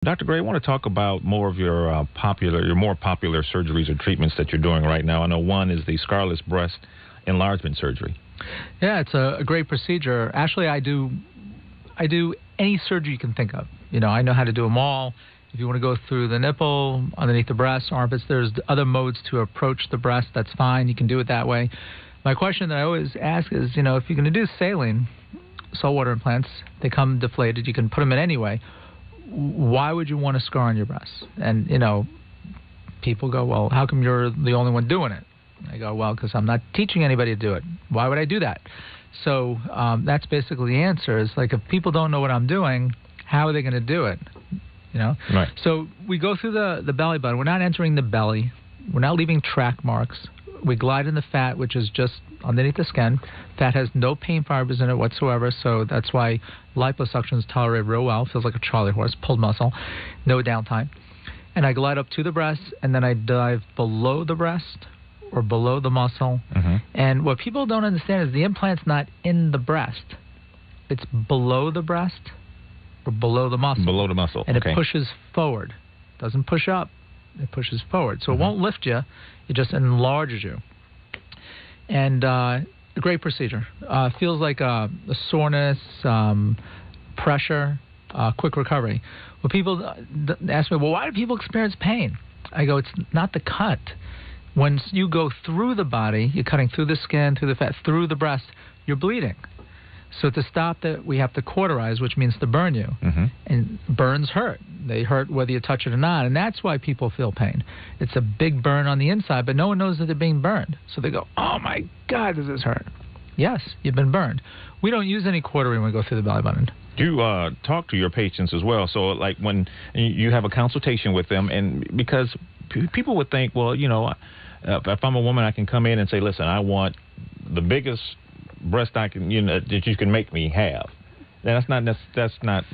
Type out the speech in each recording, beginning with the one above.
Dr. Gray, I want to talk about more of your more popular surgeries or treatments that you're doing right now. I know one is the scarless breast enlargement surgery. Yeah, it's a great procedure. Actually, I do any surgery you can think of. I know how to do them all. If you want to go through the nipple, underneath the breast, armpits, there's other modes to approach the breast. That's fine. You can do it that way. My question that I always ask is, if you're going to do saline, saltwater implants, they come deflated. You can put them in anyway. Why would you want a scar on your breast? And, people go, well, how come you're the only one doing it? I go, well, because I'm not teaching anybody to do it. Why would I do that? So that's basically the answer. Is like, if people don't know what I'm doing, how are they going to do it? Right. So we go through the belly button. We're not entering the belly. We're not leaving track marks. We glide in the fat, which is just underneath the skin. Fat has no pain fibers in it whatsoever, so that's why liposuction is tolerated real well. Feels like a Charlie horse, pulled muscle, no downtime. And I glide up to the breast, and then I dive below the breast or below the muscle. Mm-hmm. And what people don't understand is the implant's not in the breast. It's below the breast or below the muscle. Below the muscle, and okay. It pushes forward. Doesn't push up. It pushes forward. So it won't lift you. It just enlarges you. And a great procedure. Feels like a soreness, pressure, quick recovery. When people ask me, well, why do people experience pain? I go, it's not the cut. When you go through the body, you're cutting through the skin, through the fat, through the breast, you're bleeding. So to stop that, we have to cauterize, which means to burn you. Mm-hmm. And burns hurt. They hurt whether you touch it or not, and that's why people feel pain. It's a big burn on the inside, but no one knows that they're being burned. So they go, oh, my God, does this hurt? Yes, you've been burned. We don't use any cautery when we go through the belly button. You talk to your patients as well. So, like, when you have a consultation with them, and because people would think, well, if I'm a woman, I can come in and say, listen, I want the biggest breast that you can make me have. That's not a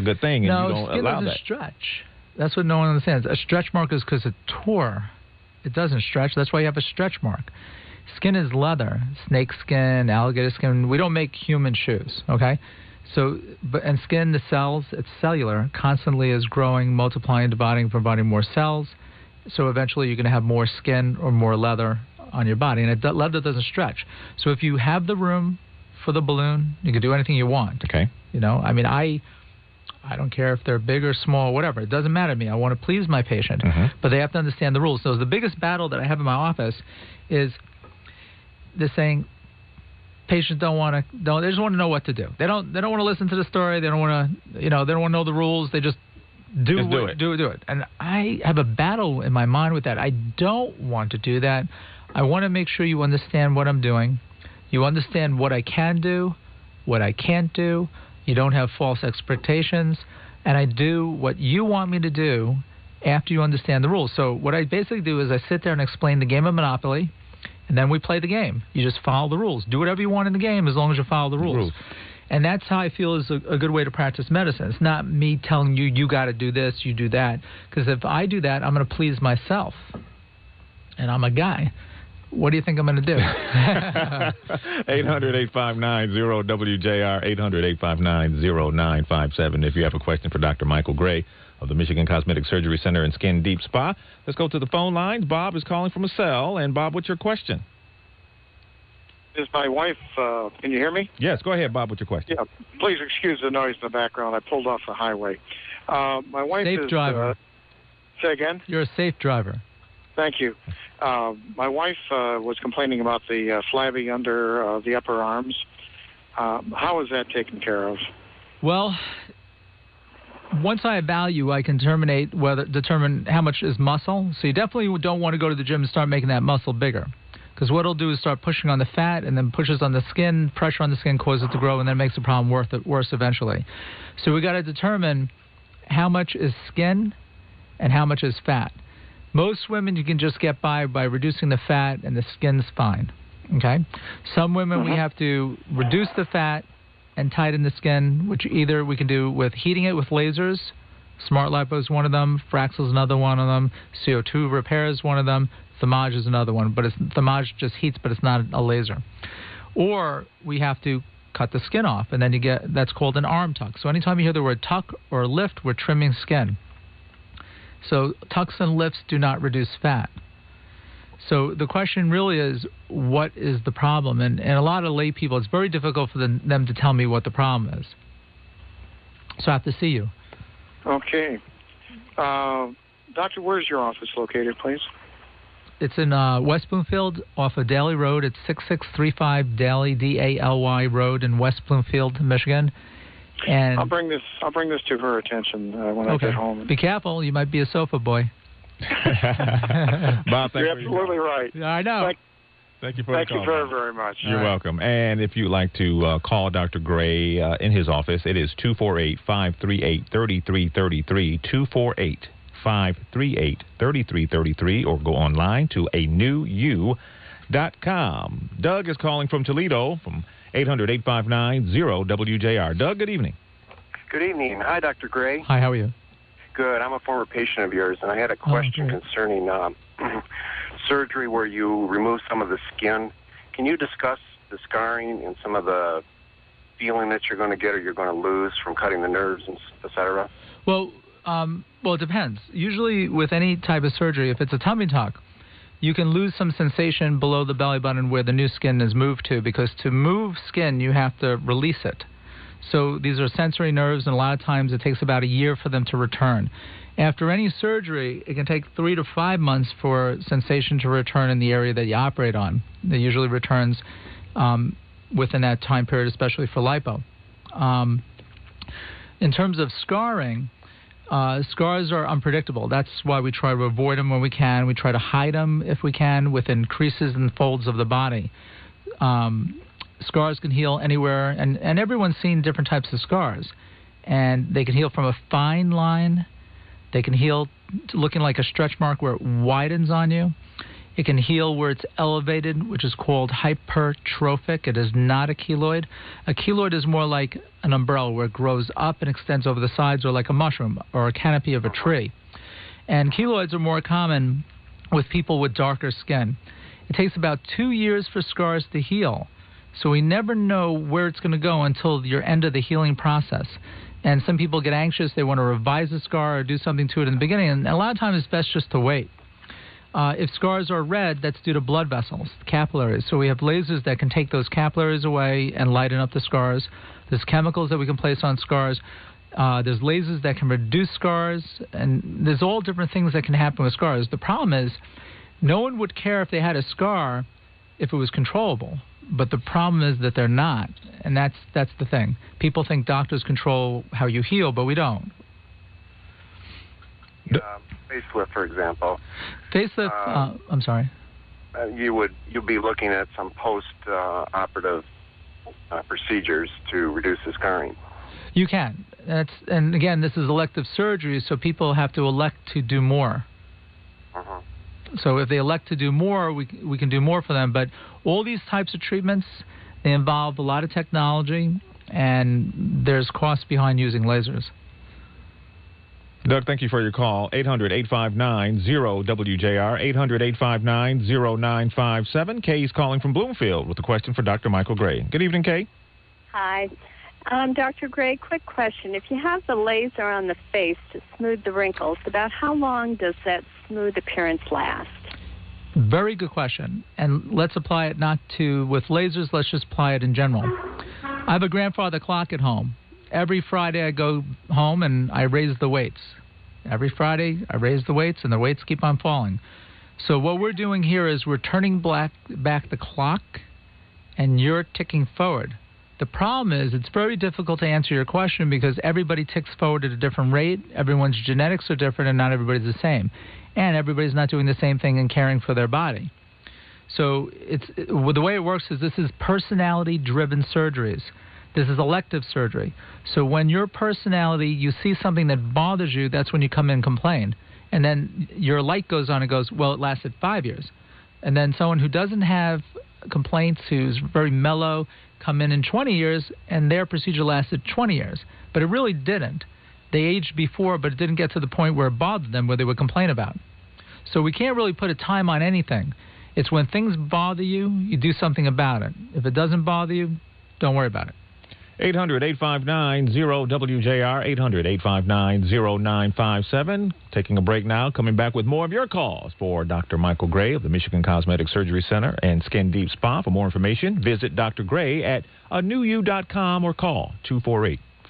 good thing, and you don't allow that. No, skin doesn't stretch. That's what no one understands. A stretch mark is because it tore. It doesn't stretch. That's why you have a stretch mark. Skin is leather, snake skin, alligator skin. We don't make human shoes, okay? So, and skin, the cells, it's cellular, constantly is growing, multiplying, dividing, providing more cells. So eventually you're going to have more skin or more leather on your body, and leather doesn't stretch. So if you have the room for the balloon, you can do anything you want. Okay. I don't care if they're big or small, whatever. It doesn't matter to me. I want to please my patient, but they have to understand the rules. So the biggest battle that I have in my office is they're saying patients they just want to know what to do. They don't want to listen to the story. They don't want to, they don't want to know the rules. They just do it. And I have a battle in my mind with that. I don't want to do that. I want to make sure you understand what I'm doing. You understand what I can do, what I can't do. You don't have false expectations. And I do what you want me to do after you understand the rules. So what I basically do is I sit there and explain the game of Monopoly, and then we play the game. You just follow the rules. Do whatever you want in the game as long as you follow the rules. And that's how I feel is a good way to practice medicine. It's not me telling you, you got to do this, you do that. Because if I do that, I'm going to please myself. And I'm a guy. What do you think I'm going to do? 800-859-0WJR, 800-859-0957. If you have a question for Dr. Michael Gray of the Michigan Cosmetic Surgery Center and Skin Deep Spa, let's go to the phone lines. Bob is calling from a cell. And, Bob, what's your question? Is my wife, can you hear me? Yes, go ahead, Bob, what's your question? Yeah, please excuse the noise in the background. I pulled off the highway. My wife safe driver. Say again? You're a safe driver. Thank you. My wife was complaining about the flabby under the upper arms. How is that taken care of? Well, once I evaluate, I can determine how much is muscle. So you definitely don't want to go to the gym and start making that muscle bigger. Because what it'll do is start pushing on the fat and then pushes on the skin. Pressure on the skin causes it to grow, and then makes the problem worse eventually. So we got to determine how much is skin and how much is fat. Most women you can just get by reducing the fat, and the skin's fine. Okay? Some women we have to reduce the fat and tighten the skin, which either we can do with heating it with lasers. Smart lipo is one of them. Fraxel is another one of them. CO2 repair is one of them. Thermage is another one. But Thermage just heats, but it's not a laser. Or we have to cut the skin off, and then you get, that's called an arm tuck. So anytime you hear the word tuck or lift, we're trimming skin. So tucks and lifts do not reduce fat. So the question really is, what is the problem? And a lot of lay people, it's very difficult for them to tell me what the problem is. So I have to see you. Okay. Doctor, where's your office located, please? It's in West Bloomfield off of Daly Road. It's 6635 Daly, D-A-L-Y Road in West Bloomfield, Michigan. And I'll bring this to her attention when I get home. Be careful. You might be a sofa boy. Bob, you're absolutely right. I know. Thank you for the call. Thank you very, very much. You're welcome. And if you'd like to call Dr. Gray in his office, it is 248-538-3333, 248-538-3333, or go online to anewyou.com. Doug is calling from Toledo from 800-859-0WJR. Doug, good evening. Good evening. Hi, Dr. Gray. Hi, how are you? Good. I'm a former patient of yours, and I had a question concerning surgery where you remove some of the skin. Can you discuss the scarring and some of the feeling that you're going to get or you're going to lose from cutting the nerves, and et cetera? Well, it depends. Usually with any type of surgery, if it's a tummy tuck, you can lose some sensation below the belly button where the new skin is moved to, because to move skin, you have to release it. So these are sensory nerves, and a lot of times it takes about a year for them to return. After any surgery, it can take 3 to 5 months for sensation to return in the area that you operate on. It usually returns within that time period, especially for lipo. In terms of scarring, scars are unpredictable. That's why we try to avoid them when we can. We try to hide them if we can within creases and folds of the body. Scars can heal anywhere, and everyone's seen different types of scars. And they can heal from a fine line. They can heal looking like a stretch mark where it widens on you. It can heal where it's elevated, which is called hypertrophic. It is not a keloid. A keloid is more like an umbrella where it grows up and extends over the sides, or like a mushroom or a canopy of a tree. And keloids are more common with people with darker skin. It takes about 2 years for scars to heal. So we never know where it's going to go until your end of the healing process. And some people get anxious. They want to revise the scar or do something to it in the beginning. And a lot of times it's best just to wait. If scars are red, that's due to blood vessels, capillaries. So we have lasers that can take those capillaries away and lighten up the scars. There's chemicals that we can place on scars. There's lasers that can reduce scars. And there's all different things that can happen with scars. The problem is no one would care if they had a scar if it was controllable. But the problem is that they're not, and that's the thing. People think doctors control how you heal, but we don't. Facelift, for example. Facelift. I'm sorry. You'll be looking at some post-operative procedures to reduce the scarring. You can. And again, this is elective surgery, so people have to elect to do more. Uh-huh. So if they elect to do more, we can do more for them. But all these types of treatments, they involve a lot of technology, and there's costs behind using lasers. Doug, thank you for your call. 800-859-0WJR, 800-859-0957. Kay's calling from Bloomfield with a question for Dr. Michael Gray. Good evening, Kay. Hi. Dr. Gray, quick question. If you have the laser on the face to smooth the wrinkles, about how long does that smooth appearance last? Very good question. And let's apply it not to with lasers, let's just apply it in general. I have a grandfather clock at home. Every Friday I go home and I raise the weights. Every Friday I raise the weights and the weights keep on falling. So what we're doing here is we're turning back the clock and you're ticking forward. The problem is it's very difficult to answer your question because everybody ticks forward at a different rate. Everyone's genetics are different and not everybody's the same. And everybody's not doing the same thing and caring for their body. So the way it works is this is personality-driven surgeries. This is elective surgery. So when your personality, you see something that bothers you, that's when you come in and complain. And then your light goes on and goes, well, it lasted 5 years. And then someone who doesn't have complaints, who's very mellow, come in 20 years, and their procedure lasted 20 years. But it really didn't. They aged before, but it didn't get to the point where it bothered them, where they would complain about it. So we can't really put a time on anything. It's when things bother you, you do something about it. If it doesn't bother you, don't worry about it. 800-859-0WJR, 800-859-0957. Taking a break now. Coming back with more of your calls for Dr. Michael Gray of the Michigan Cosmetic Surgery Center and Skin Deep Spa. For more information, visit Dr. Gray at anewyou.com or call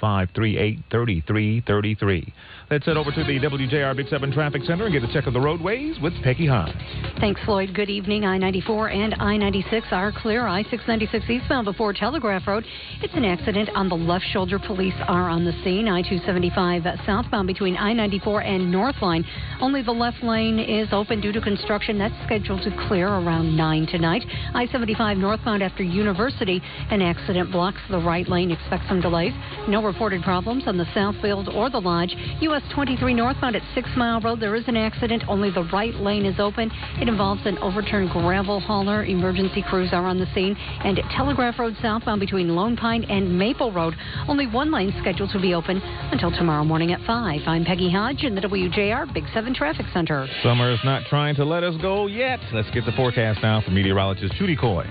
248-538-3333. Let's head over to the WJR Big 7 Traffic Center and get a check of the roadways with Peggy Hahn. Thanks, Floyd. Good evening. I-94 and I-96 are clear. I-696 eastbound before Telegraph Road. It's an accident on the left shoulder. Police are on the scene. I-275 southbound between I-94 and North Line. Only the left lane is open due to construction. That's scheduled to clear around 9 tonight. I-75 northbound after University. An accident blocks the right lane. Expect some delays. No reported problems on the Southfield or the Lodge. US 23 northbound at 6 Mile Road. There is an accident. Only the right lane is open. It involves an overturned gravel hauler. Emergency crews are on the scene. And at Telegraph Road southbound between Lone Pine and Maple Road. Only one lane scheduled to be open until tomorrow morning at 5. I'm Peggy Hodge in the WJR Big 7 Traffic Center. Summer is not trying to let us go yet. Let's get the forecast now from meteorologist Judy Coy.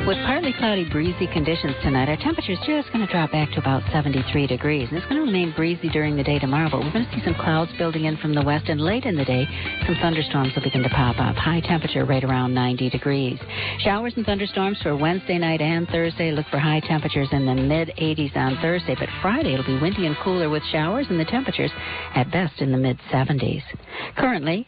With partly cloudy, breezy conditions tonight, our temperature's just going to drop back to about 73 degrees. And it's going to remain breezy during the day tomorrow, but we're going to see some clouds building in from the west, and late in the day, some thunderstorms will begin to pop up. High temperature right around 90 degrees. Showers and thunderstorms for Wednesday night and Thursday. Look for high temperatures in the mid-80s on Thursday, but Friday it'll be windy and cooler with showers and the temperatures at best in the mid-70s. Currently,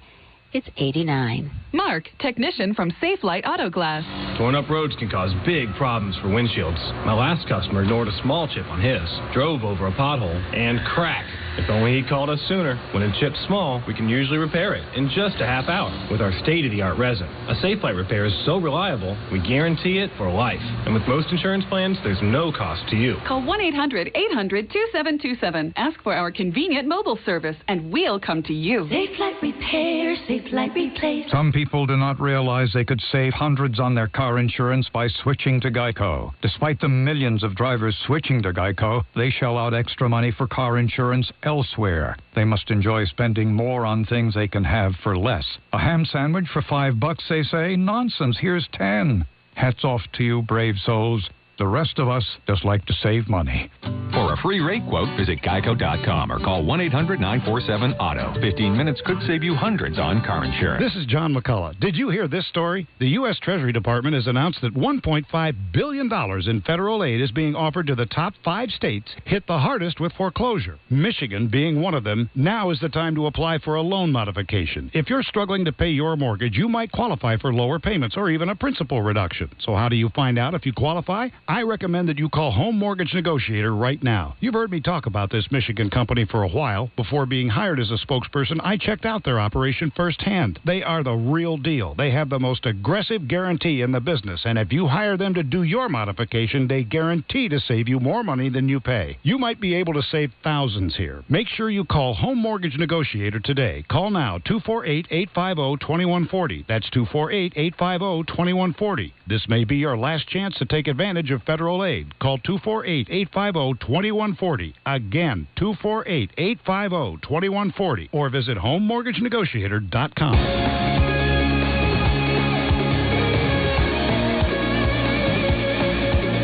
it's 89. Mark, technician from Safe Light Auto Glass. Torn up roads can cause big problems for windshields. My last customer ignored a small chip on his, drove over a pothole, and crack. If only he called us sooner. When a chip's small, we can usually repair it in just a half hour with our state-of-the-art resin. A Safe Light repair is so reliable, we guarantee it for life. And with most insurance plans, there's no cost to you. Call 1-800-800-2727. Ask for our convenient mobile service, and we'll come to you. Safe Light Repair, Safe Light Replace. Some people do not realize they could save hundreds on their car insurance by switching to Geico. Despite the millions of drivers switching to Geico, they shell out extra money for car insurance elsewhere. They must enjoy spending more on things they can have for less. A ham sandwich for $5, they say? Nonsense, here's 10. Hats off to you, brave souls. The rest of us just like to save money. For a free rate quote, visit geico.com or call 1-800-947-AUTO. 15 minutes could save you hundreds on car insurance. This is John McCullough. Did you hear this story? The U.S. Treasury Department has announced that $1.5 billion in federal aid is being offered to the top 5 states hit the hardest with foreclosure. Michigan being one of them. Now is the time to apply for a loan modification. If you're struggling to pay your mortgage, you might qualify for lower payments or even a principal reduction. So how do you find out if you qualify? I recommend that you call Home Mortgage Negotiator right now. You've heard me talk about this Michigan company for a while. Before being hired as a spokesperson, I checked out their operation firsthand. They are the real deal. They have the most aggressive guarantee in the business, and if you hire them to do your modification, they guarantee to save you more money than you pay. You might be able to save thousands here. Make sure you call Home Mortgage Negotiator today. Call now, 248-850-2140. That's 248-850-2140. This may be your last chance to take advantage of federal aid. Call 248-850-2140. Again, 248-850-2140. Or visit HomeMortgageNegotiator.com.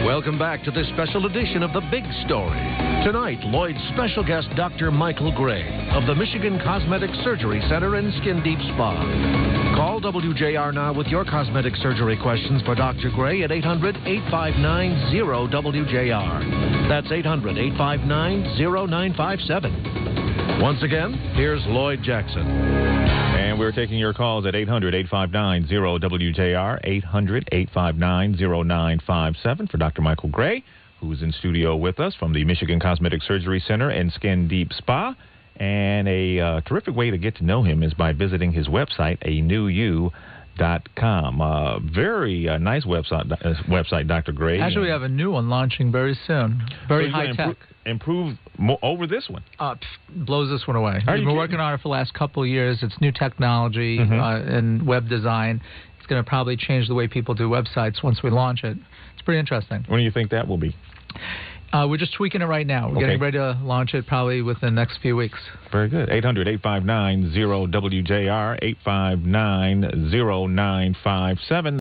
Welcome back to this special edition of The Big Story. Tonight, Lloyd's special guest, Dr. Michael Gray of the Michigan Cosmetic Surgery Center and Skin Deep Spa. Call WJR now with your cosmetic surgery questions for Dr. Gray at 800-859-0WJR. That's 800-859-0957. Once again, here's Lloyd Jackson. And we're taking your calls at 800-859-0WJR, 800-859-0957 for Dr. Michael Gray, who's in studio with us from the Michigan Cosmetic Surgery Center and Skin Deep Spa. And a terrific way to get to know him is by visiting his website, anewyou.com. Very nice website, Dr. Gray. Actually, we have a new one launching very soon. Very high tech. Improve over this one. Blows this one away. We've been working on it for the last couple of years. It's new technology and web design. It's going to probably change the way people do websites once we launch it. It's pretty interesting. When do you think that will be? We're just tweaking it right now. We're getting ready to launch it probably within the next few weeks. Very good. 800-859-0WJR, 859-0957.